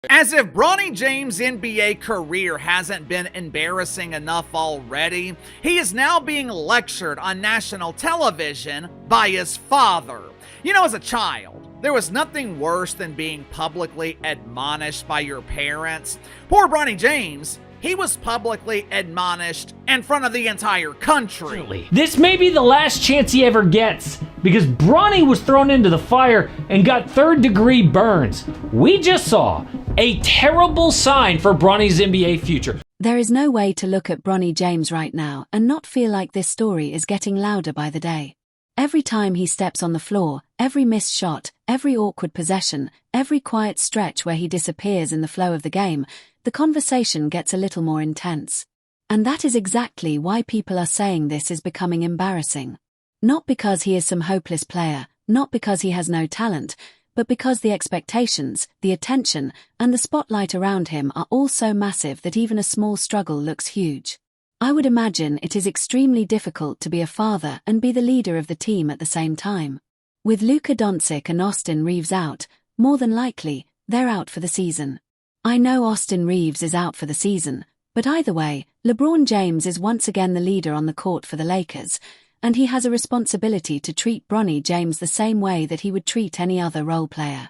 As if Bronny James' NBA career hasn't been embarrassing enough already, he is now being lectured on national television by his father. You know, as a child, there was nothing worse than being publicly admonished by your parents. Poor Bronny James, he was publicly admonished in front of the entire country. This may be the last chance he ever gets, because Bronny was thrown into the fire and got third-degree burns. We just saw a terrible sign for Bronny's NBA future. There is no way to look at Bronny James right now and not feel like this story is getting louder by the day. Every time he steps on the floor, every missed shot, every awkward possession, every quiet stretch where he disappears in the flow of the game, the conversation gets a little more intense. And that is exactly why people are saying this is becoming embarrassing. Not because he is some hopeless player, not because he has no talent, but because the expectations, the attention, and the spotlight around him are all so massive that even a small struggle looks huge. I would imagine it is extremely difficult to be a father and be the leader of the team at the same time. With Luka Doncic and Austin Reeves out, more than likely, they're out for the season. I know Austin Reeves is out for the season, but either way, LeBron James is once again the leader on the court for the Lakers, and he has a responsibility to treat Bronny James the same way that he would treat any other role player.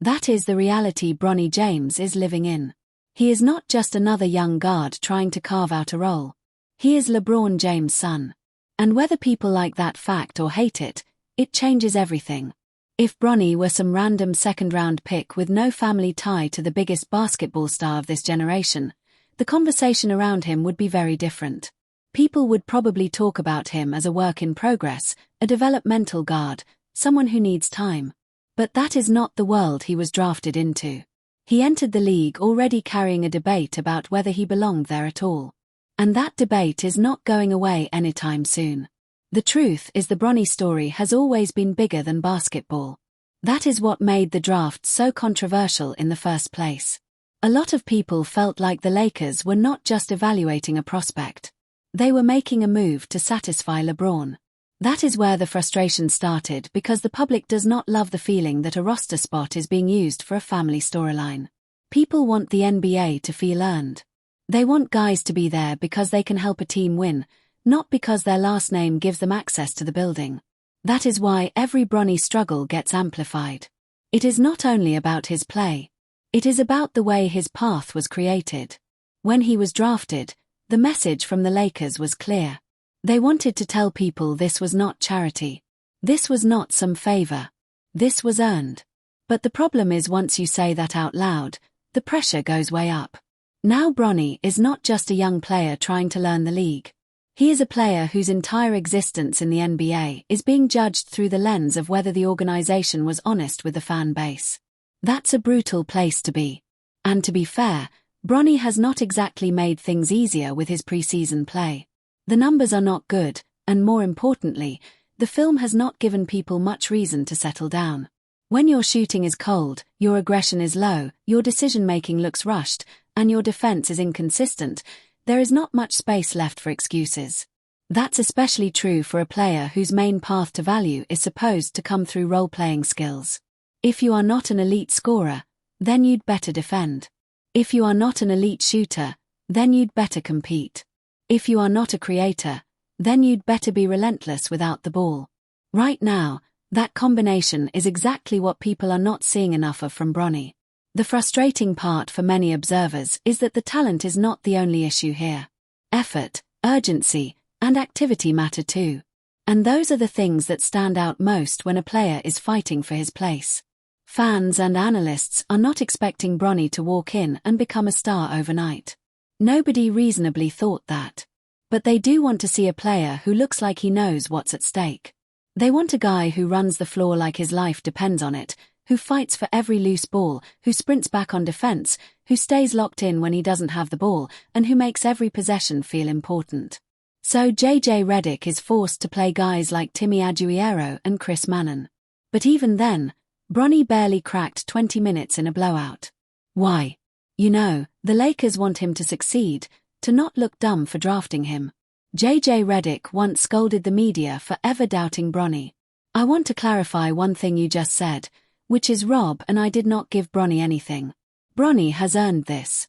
That is the reality Bronny James is living in. He is not just another young guard trying to carve out a role. He is LeBron James' son. And whether people like that fact or hate it, it changes everything. If Bronny were some random second-round pick with no family tie to the biggest basketball star of this generation, the conversation around him would be very different. People would probably talk about him as a work in progress, a developmental guard, someone who needs time. But that is not the world he was drafted into. He entered the league already carrying a debate about whether he belonged there at all. And that debate is not going away anytime soon. The truth is the Bronny story has always been bigger than basketball. That is what made the draft so controversial in the first place. A lot of people felt like the Lakers were not just evaluating a prospect. They were making a move to satisfy LeBron. That is where the frustration started, because the public does not love the feeling that a roster spot is being used for a family storyline. People want the NBA to feel earned. They want guys to be there because they can help a team win, not because their last name gives them access to the building. That is why every Bronny struggle gets amplified. It is not only about his play. It is about the way his path was created. When he was drafted, the message from the Lakers was clear. They wanted to tell people this was not charity. This was not some favor. This was earned. But the problem is, once you say that out loud, the pressure goes way up. Now Bronny is not just a young player trying to learn the league. He is a player whose entire existence in the NBA is being judged through the lens of whether the organization was honest with the fan base. That's a brutal place to be. And to be fair, Bronny has not exactly made things easier with his preseason play. The numbers are not good, and more importantly, the film has not given people much reason to settle down. When your shooting is cold, your aggression is low, your decision-making looks rushed, and your defense is inconsistent, there is not much space left for excuses. That's especially true for a player whose main path to value is supposed to come through role-playing skills. If you are not an elite scorer, then you'd better defend. If you are not an elite shooter, then you'd better compete. If you are not a creator, then you'd better be relentless without the ball. Right now, that combination is exactly what people are not seeing enough of from Bronny. The frustrating part for many observers is that the talent is not the only issue here. Effort, urgency, and activity matter too. And those are the things that stand out most when a player is fighting for his place. Fans and analysts are not expecting Bronny to walk in and become a star overnight. Nobody reasonably thought that. But they do want to see a player who looks like he knows what's at stake. They want a guy who runs the floor like his life depends on it, who fights for every loose ball, who sprints back on defense, who stays locked in when he doesn't have the ball, and who makes every possession feel important. So JJ Redick is forced to play guys like Timmy Aguero and Chris Mannon. But even then, Bronny barely cracked 20 minutes in a blowout. Why? You know, the Lakers want him to succeed, to not look dumb for drafting him. JJ Redick once scolded the media for ever doubting Bronny. I want to clarify one thing you just said, which is Rob and I did not give Bronny anything. Bronny has earned this.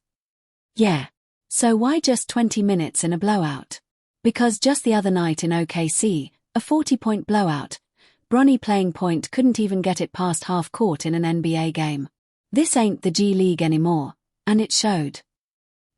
Yeah. So why just 20 minutes in a blowout? Because just the other night in OKC, a 40-point blowout, Bronny playing point couldn't even get it past half court in an NBA game. This ain't the G League anymore, and it showed.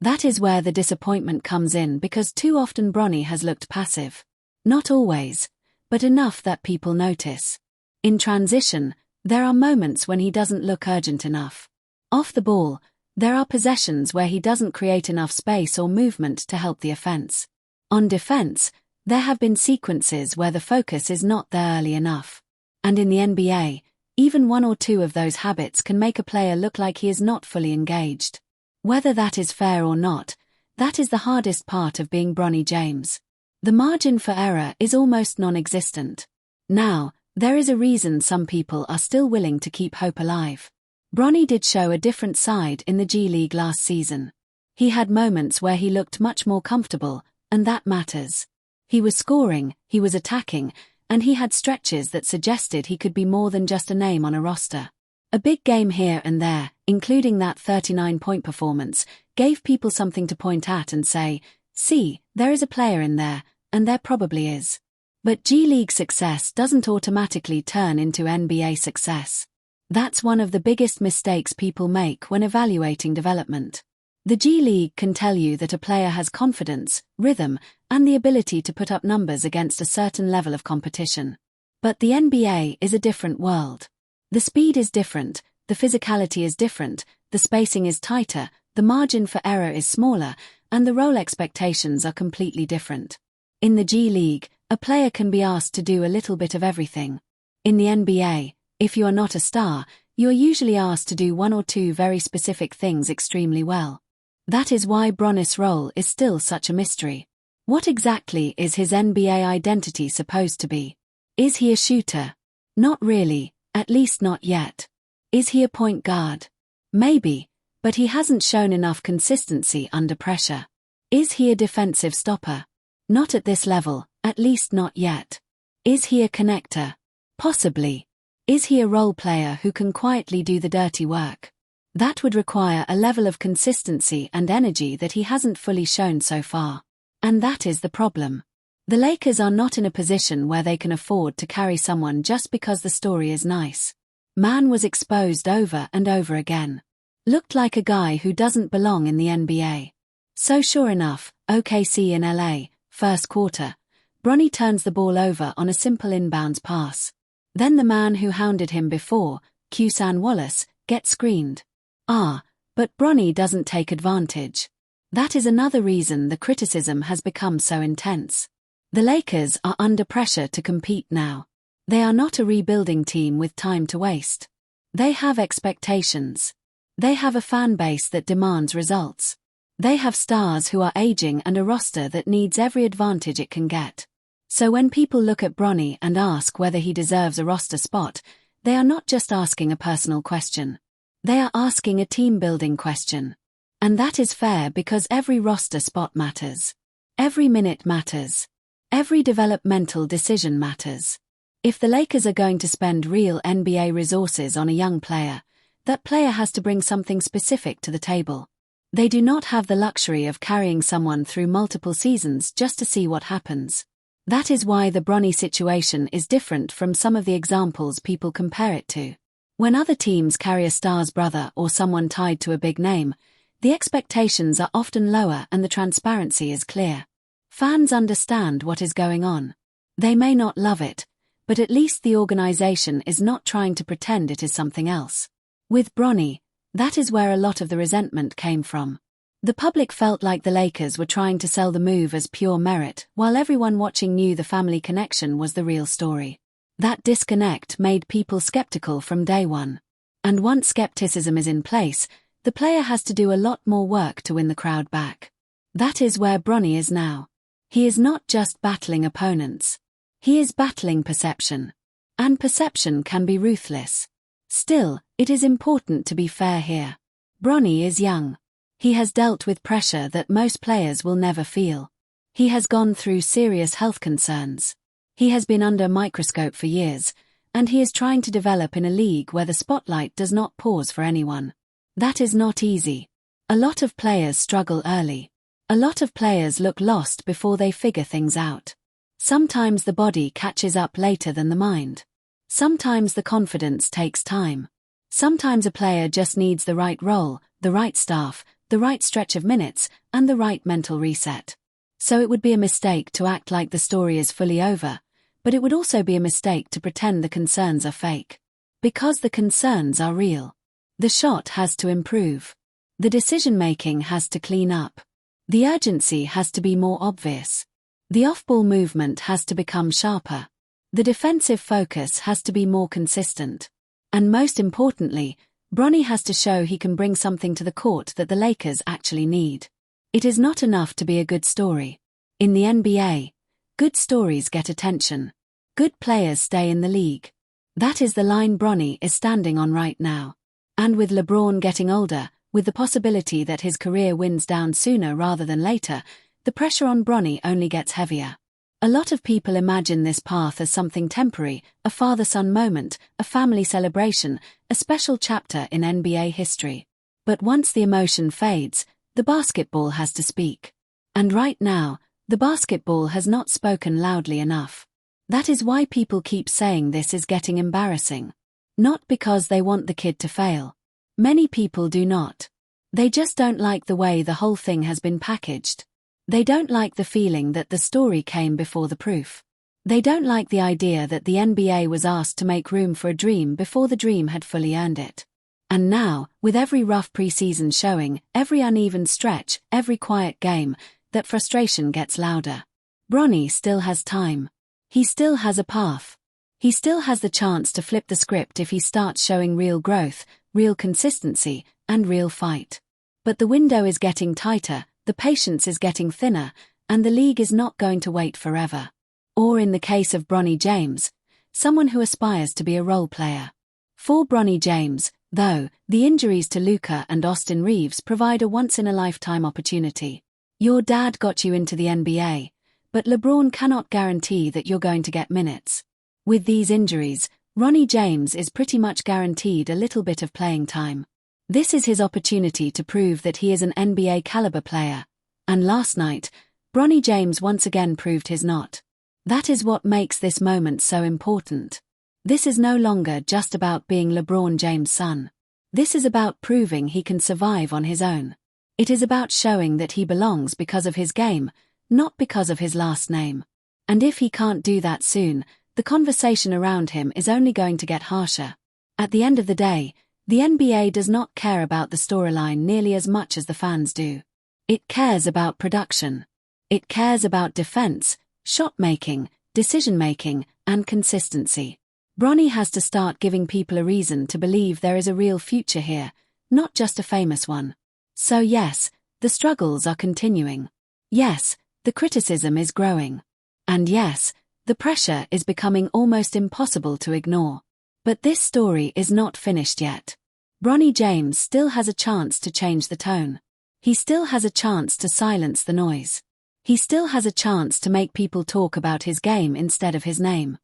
That is where the disappointment comes in, because too often Bronny has looked passive. Not always, but enough that people notice. In transition, there are moments when he doesn't look urgent enough. Off the ball, there are possessions where he doesn't create enough space or movement to help the offense. On defense, there have been sequences where the focus is not there early enough. And in the NBA, even one or two of those habits can make a player look like he is not fully engaged. Whether that is fair or not, that is the hardest part of being Bronny James. The margin for error is almost non-existent. Now, there is a reason some people are still willing to keep hope alive. Bronny did show a different side in the G League last season. He had moments where he looked much more comfortable, and that matters. He was scoring, he was attacking, and he had stretches that suggested he could be more than just a name on a roster. A big game here and there, including that 39-point performance, gave people something to point at and say, see, there is a player in there, and there probably is. But G League success doesn't automatically turn into NBA success. That's one of the biggest mistakes people make when evaluating development. The G League can tell you that a player has confidence, rhythm, and the ability to put up numbers against a certain level of competition. But the NBA is a different world. The speed is different, the physicality is different, the spacing is tighter, the margin for error is smaller, and the role expectations are completely different. In the G League, a player can be asked to do a little bit of everything. In the NBA, if you are not a star, you are usually asked to do one or two very specific things extremely well. That is why Bronny's role is still such a mystery. What exactly is his NBA identity supposed to be? Is he a shooter? Not really, at least not yet. Is he a point guard? Maybe, but he hasn't shown enough consistency under pressure. Is he a defensive stopper? Not at this level, at least not yet. Is he a connector? Possibly. Is he a role player who can quietly do the dirty work? That would require a level of consistency and energy that he hasn't fully shown so far. And that is the problem. The Lakers are not in a position where they can afford to carry someone just because the story is nice. Man was exposed over and over again. Looked like a guy who doesn't belong in the NBA. So sure enough, OKC in LA, first quarter, Bronny turns the ball over on a simple inbounds pass. Then the man who hounded him before, Q-San Wallace, gets screened. But Bronny doesn't take advantage. That is another reason the criticism has become so intense. The Lakers are under pressure to compete now. They are not a rebuilding team with time to waste. They have expectations. They have a fan base that demands results. They have stars who are aging and a roster that needs every advantage it can get. So when people look at Bronny and ask whether he deserves a roster spot, they are not just asking a personal question. They are asking a team-building question. And that is fair because every roster spot matters. Every minute matters. Every developmental decision matters. If the Lakers are going to spend real NBA resources on a young player, that player has to bring something specific to the table. They do not have the luxury of carrying someone through multiple seasons just to see what happens. That is why the Bronny situation is different from some of the examples people compare it to. When other teams carry a star's brother or someone tied to a big name, the expectations are often lower and the transparency is clear. Fans understand what is going on. They may not love it, but at least the organization is not trying to pretend it is something else. With Bronny, that is where a lot of the resentment came from. The public felt like the Lakers were trying to sell the move as pure merit, while everyone watching knew the family connection was the real story. That disconnect made people skeptical from day one. And once skepticism is in place, the player has to do a lot more work to win the crowd back. That is where Bronny is now. He is not just battling opponents. He is battling perception. And perception can be ruthless. Still, it is important to be fair here. Bronny is young. He has dealt with pressure that most players will never feel. He has gone through serious health concerns. He has been under a microscope for years, and he is trying to develop in a league where the spotlight does not pause for anyone. That is not easy. A lot of players struggle early. A lot of players look lost before they figure things out. Sometimes the body catches up later than the mind. Sometimes the confidence takes time. Sometimes a player just needs the right role, the right staff, the right stretch of minutes, and the right mental reset. So it would be a mistake to act like the story is fully over, but it would also be a mistake to pretend the concerns are fake. Because the concerns are real. The shot has to improve. The decision-making has to clean up. The urgency has to be more obvious. The off-ball movement has to become sharper. The defensive focus has to be more consistent. And most importantly, Bronny has to show he can bring something to the court that the Lakers actually need. It is not enough to be a good story. In the NBA, good stories get attention. Good players stay in the league. That is the line Bronny is standing on right now. And with LeBron getting older, with the possibility that his career winds down sooner rather than later, the pressure on Bronny only gets heavier. A lot of people imagine this path as something temporary, a father-son moment, a family celebration, a special chapter in NBA history. But once the emotion fades, the basketball has to speak. And right now, the basketball has not spoken loudly enough. That is why people keep saying this is getting embarrassing. Not because they want the kid to fail. Many people do not. They just don't like the way the whole thing has been packaged. They don't like the feeling that the story came before the proof. They don't like the idea that the NBA was asked to make room for a dream before the dream had fully earned it. And now, with every rough preseason showing, every uneven stretch, every quiet game, that frustration gets louder. Bronny still has time. He still has a path. He still has the chance to flip the script if he starts showing real growth, real consistency, and real fight. But the window is getting tighter, the patience is getting thinner, and the league is not going to wait forever. Or in the case of Bronny James, someone who aspires to be a role player. For Bronny James, though, the injuries to Luka and Austin Reeves provide a once-in-a-lifetime opportunity. Your dad got you into the NBA, but LeBron cannot guarantee that you're going to get minutes. With these injuries, Bronny James is pretty much guaranteed a little bit of playing time. This is his opportunity to prove that he is an NBA caliber player. And last night, Bronny James once again proved he's not. That is what makes this moment so important. This is no longer just about being LeBron James' son. This is about proving he can survive on his own. It is about showing that he belongs because of his game, not because of his last name. And if he can't do that soon, the conversation around him is only going to get harsher. At the end of the day, the NBA does not care about the storyline nearly as much as the fans do. It cares about production. It cares about defense, shot-making, decision-making, and consistency. Bronny has to start giving people a reason to believe there is a real future here, not just a famous one. So yes, the struggles are continuing. Yes, the criticism is growing. And yes, the pressure is becoming almost impossible to ignore. But this story is not finished yet. Bronny James still has a chance to change the tone. He still has a chance to silence the noise. He still has a chance to make people talk about his game instead of his name.